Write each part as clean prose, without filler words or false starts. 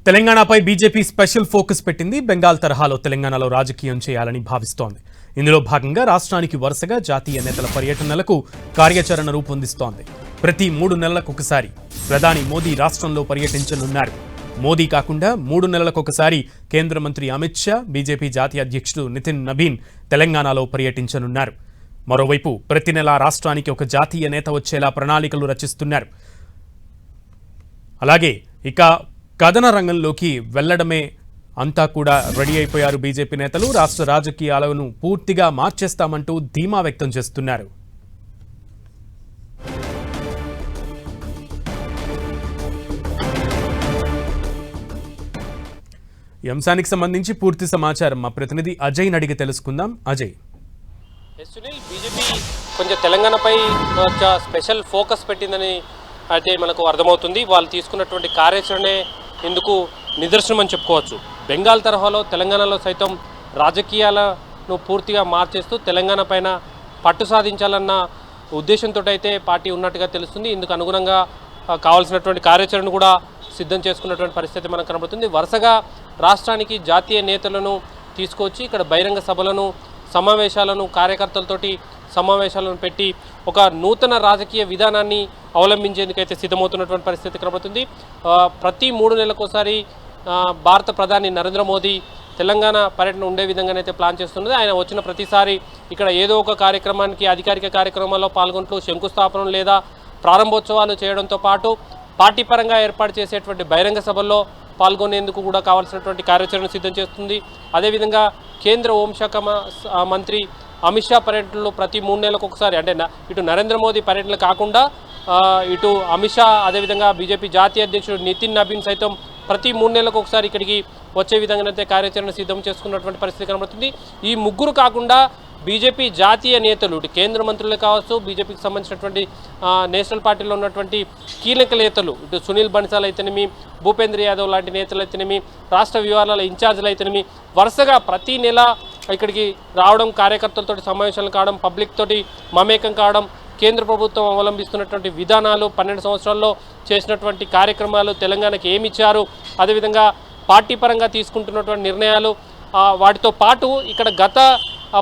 తెలంగాణపై BJP special focus పెట్టింది. బెంగాల్ తరహాలో తెలంగాణలో రాజకీయం చేయాలని భావిస్తోంది. ఇందులో భాగంగా రాష్ట్రానికి వరుసగా జాతీయ నేతల పర్యటనలకు కార్యాచరణ రూపొందిస్తోంది. ప్రతి 3 నెలలకొకసారి ప్రధాని మోదీ రాష్ట్రంలో పర్యటించనున్నారు. మోదీ కాకుండా 3 నెలలకొకసారి కేంద్ర మంత్రి అమిత్ షా, బీజేపీ జాతీయ అధ్యక్షుడు నితిన్ నబీన్ తెలంగాణలో పర్యటించనున్నారు. మరోవైపు ప్రతి నెల రాష్ట్రానికి ఒక జాతీయ నేత వచ్చేలా ప్రణాళికలు రచిస్తున్నారు. అలాగే ఇక కథన రంగంలోకి వెళ్లడమే అంతా కూడా రెడీ అయిపోయారు బీజేపీ నేతలు. రాష్ట్ర రాజకీయాలను పూర్తిగా మార్చేస్తామంటూ ధీమా వ్యక్తం చేస్తున్నారు. ఈ అంశానికి సంబంధించి పూర్తి సమాచారం మా ప్రతినిధి అజయ్ అడిగి తెలుసుకుందాం. అజయ్, సునీల్, బీజేపీ కొంచెం తెలంగాణపై స్పెషల్ ఫోకస్ పెట్టిందని అయితే మనకు అర్థమవుతుంది. వాళ్ళు తీసుకున్నటువంటి కార్యాచరణే ఇందుకు నిదర్శనం అని చెప్పుకోవచ్చు. బెంగాల్ తరహాలో తెలంగాణలో సైతం రాజకీయాలను పూర్తిగా మార్చేస్తూ తెలంగాణ పైన పట్టు సాధించాలన్న ఉద్దేశంతో అయితే పార్టీ ఉన్నట్టుగా తెలుస్తుంది. ఇందుకు అనుగుణంగా కావాల్సినటువంటి కార్యాచరణ కూడా సిద్ధం చేసుకున్నటువంటి పరిస్థితి మనకు కనబడుతుంది. వరుసగా రాష్ట్రానికి జాతీయ నేతలను తీసుకొచ్చి ఇక్కడ బహిరంగ సభలను, సమావేశాలను, కార్యకర్తలతోటి సమావేశాలను పెట్టి ఒక నూతన రాజకీయ విధానాన్ని అవలంబించేందుకైతే సిద్ధమవుతున్నటువంటి పరిస్థితి కనబడుతుంది. ప్రతి 3 నెలలకోసారి భారత ప్రధాని నరేంద్ర మోదీ తెలంగాణ పర్యటన ఉండే విధంగానైతే ప్లాన్ చేస్తున్నది. ఆయన వచ్చిన ప్రతిసారి ఇక్కడ ఏదో ఒక కార్యక్రమానికి, అధికారిక కార్యక్రమాల్లో పాల్గొంటూ శంకుస్థాపన లేదా ప్రారంభోత్సవాలు చేయడంతో పాటు పార్టీ పరంగా ఏర్పాటు చేసేటువంటి బహిరంగ సభల్లో పాల్గొనేందుకు కూడా కావాల్సినటువంటి కార్యాచరణ సిద్ధం చేస్తుంది. అదేవిధంగా కేంద్ర హోంశాఖ మంత్రి అమిత్ షా పర్యటనలు ప్రతి 3 నెలలకు ఒకసారి, అంటే ఇటు నరేంద్ర మోదీ పర్యటనలు కాకుండా ఇటు అమిత్ షా, అదేవిధంగా బీజేపీ జాతీయ అధ్యక్షుడు నితిన్ నబీన్ సైతం ప్రతి 3 నెలలకు ఒకసారి ఇక్కడికి వచ్చే విధంగానైతే కార్యాచరణ సిద్ధం చేసుకున్నటువంటి పరిస్థితి కనబడుతుంది. ఈ ముగ్గురు కాకుండా బీజేపీ జాతీయ నేతలు, ఇటు కేంద్ర మంత్రులే కావచ్చు, బీజేపీకి సంబంధించినటువంటి నేషనల్ పార్టీలో ఉన్నటువంటి కీలక నేతలు, ఇటు సునీల్ బన్సాల్ అయితేనేమి, భూపేంద్ర యాదవ్ లాంటి నేతలు అయితేనేమి, రాష్ట్ర వ్యవహారాల ఇన్ఛార్జీలు అయితేనేమి వరుసగా ప్రతి నెల ఇక్కడికి రావడం, కార్యకర్తలతో సమావేశాలు కావడం, పబ్లిక్ తోటి మమేకం కావడం, కేంద్ర ప్రభుత్వం అవలంబిస్తున్నటువంటి విధానాలు, 12 సంవత్సరాల్లో చేసినటువంటి కార్యక్రమాలు, తెలంగాణకి ఏమి ఇచ్చారు, అదేవిధంగా పార్టీ పరంగా తీసుకుంటున్నటువంటి నిర్ణయాలు, వాటితో పాటు ఇక్కడ గత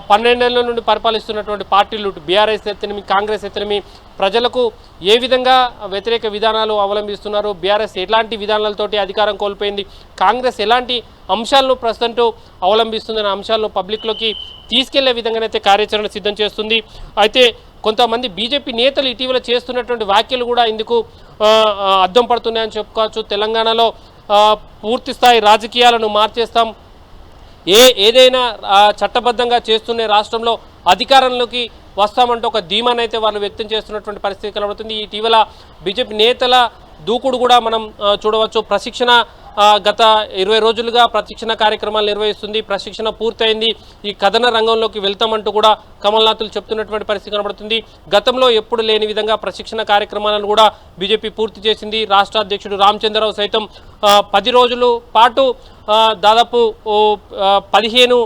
12 నెలల నుండి పరిపాలిస్తున్నటువంటి పార్టీలు, బీఆర్ఎస్ అయితేనేమి, కాంగ్రెస్ అయితేనేమి ప్రజలకు ఏ విధంగా వ్యతిరేక విధానాలు అవలంబిస్తున్నారు, బీఆర్ఎస్ ఎలాంటి విధానాలతోటి అధికారం కోల్పోయింది, కాంగ్రెస్ ఎలాంటి అంశాలను ప్రస్తుతం అవలంబిస్తుందనే అంశాలను పబ్లిక్లోకి తీసుకెళ్లే విధంగానైతే కార్యాచరణ సిద్ధం చేస్తుంది. అయితే కొంతమంది బీజేపీ నేతలు ఇటీవల చేస్తున్నటువంటి వ్యాఖ్యలు కూడా ఇందుకు అద్దం పడుతున్నాయని చెప్పుకోవచ్చు. తెలంగాణలో పూర్తి స్థాయి రాజకీయాలను మార్చేస్తాం, ఏదైనా చట్టబద్ధంగా చేస్తున్న రాష్ట్రంలో అధికారంలోకి వస్తామంటూ ఒక ధీమానైతే వాళ్ళు వ్యక్తం చేస్తున్నటువంటి పరిస్థితి కనబడుతుంది. ఇటీవల బీజేపీ నేతల దూకుడు కూడా మనం చూడవచ్చు. ప్రశిక్షణ గత 20 రోజులుగా ప్రశిక్షణ కార్యక్రమాలు నిర్వహిస్తుంది. ప్రశిక్షణ పూర్తయింది, ఈ కథన రంగంలోకి వెళ్తామంటూ కూడా కమల్నాథులు చెప్తున్నటువంటి పరిస్థితి కనబడుతుంది. గతంలో ఎప్పుడు లేని విధంగా ప్రశిక్షణ కార్యక్రమాలను కూడా బీజేపీ పూర్తి చేసింది. రాష్ట్ర అధ్యక్షుడు రామచంద్రరావు సైతం 10 రోజుల పాటు దాదాపు 15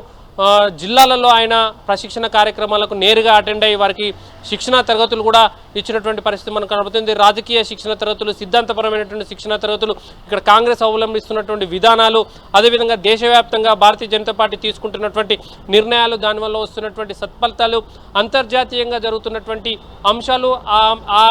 జిల్లాలలో ఆయన ప్రశిక్షణ కార్యక్రమాలకు నేరుగా అటెండ్ అయ్యి వారికి శిక్షణా తరగతులు కూడా ఇచ్చినటువంటి పరిస్థితి మనకు కనబడుతుంది. రాజకీయ శిక్షణ తరగతులు, సిద్ధాంతపరమైనటువంటి శిక్షణ తరగతులు, ఇక్కడ కాంగ్రెస్ అవలంబిస్తున్నటువంటి విధానాలు, అదేవిధంగా దేశవ్యాప్తంగా భారతీయ జనతా పార్టీ తీసుకుంటున్నటువంటి నిర్ణయాలు, దానివల్ల వస్తున్నటువంటి సత్ఫలితాలు, అంతర్జాతీయంగా జరుగుతున్నటువంటి అంశాలు, ఆ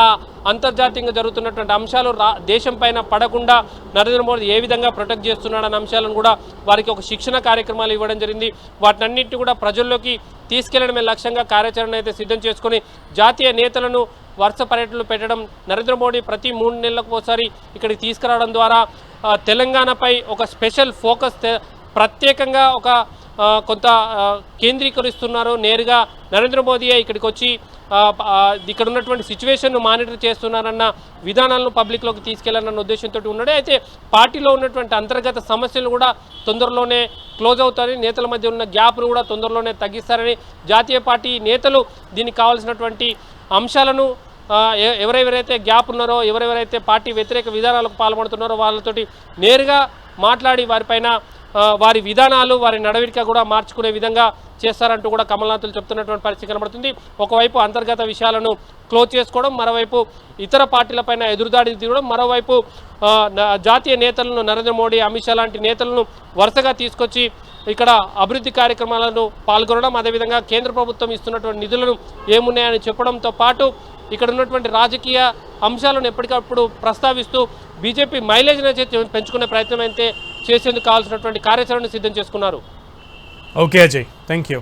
అంతర్జాతీయంగా జరుగుతున్నటువంటి అంశాలు దేశం పైన పడకుండా నరేంద్ర మోదీ ఏ విధంగా ప్రొటెక్ట్ చేస్తున్నాడన్న అంశాలను కూడా వారికి ఒక శిక్షణ కార్యక్రమాలు ఇవ్వడం జరిగింది. వాటినన్నింటినీ కూడా ప్రజల్లోకి తీసుకెళ్లడమే లక్ష్యంగా కార్యాచరణ అయితే సిద్ధం చేసుకుని జాతీయ నేతలను వరుస పర్యటనలు పెట్టడం, నరేంద్ర మోడీ ప్రతి 3 నెలలకు ఒకసారి ఇక్కడికి తీసుకురావడం ద్వారా తెలంగాణపై ఒక స్పెషల్ ఫోకస్, ప్రత్యేకంగా ఒక కొంత కేంద్రీకరిస్తున్నారు. నేరుగా నరేంద్ర మోదీయే ఇక్కడికి వచ్చి ఇక్కడ ఉన్నటువంటి సిచ్యువేషన్ను మానిటర్ చేస్తున్నారన్న విధానాలను పబ్లిక్లోకి తీసుకెళ్లాలన్న ఉద్దేశంతో ఉన్నాడు. అయితే పార్టీలో ఉన్నటువంటి అంతర్గత సమస్యలు కూడా తొందరలోనే క్లోజ్ అవుతారని, నేతల మధ్య ఉన్న గ్యాప్ను కూడా తొందరలోనే తగ్గిస్తారని, జాతీయ పార్టీ నేతలు దీనికి కావాల్సినటువంటి అంశాలను ఎవరెవరైతే గ్యాప్ ఉన్నారో, ఎవరెవరైతే పార్టీ వ్యతిరేక విధానాలకు పాల్పడుతున్నారో వాళ్ళతోటి నేరుగా మాట్లాడి వారిపైన వారి విధానాలు వారి నడవడిక కూడా మార్చుకునే విధంగా చేస్తారంటూ కూడా కమల్నాథులు చెప్తున్నటువంటి పరిస్థితి కనబడుతుంది. ఒకవైపు అంతర్గత విషయాలను క్లోజ్ చేసుకోవడం, మరోవైపు ఇతర పార్టీలపైన ఎదురుదాడి దిగడం, మరోవైపు జాతీయ నేతలను నరేంద్ర మోడీ, అమిత్ షా లాంటి నేతలను వరుసగా తీసుకొచ్చి ఇక్కడ అభివృద్ధి కార్యక్రమాలను పాల్గొనడం, అదేవిధంగా కేంద్ర ప్రభుత్వం ఇస్తున్నటువంటి నిధులను ఏమున్నాయని చెప్పడంతో పాటు ఇక్కడ ఉన్నటువంటి రాజకీయ అంశాలను ఎప్పటికప్పుడు ప్రస్తావిస్తూ బీజేపీ మైలేజ్ని పెంచుకునే ప్రయత్నం అయితే చేసేందుకు కావాల్సినటువంటి కార్యాచరణను సిద్ధం చేసుకున్నారు. Okay Ajay, thank you.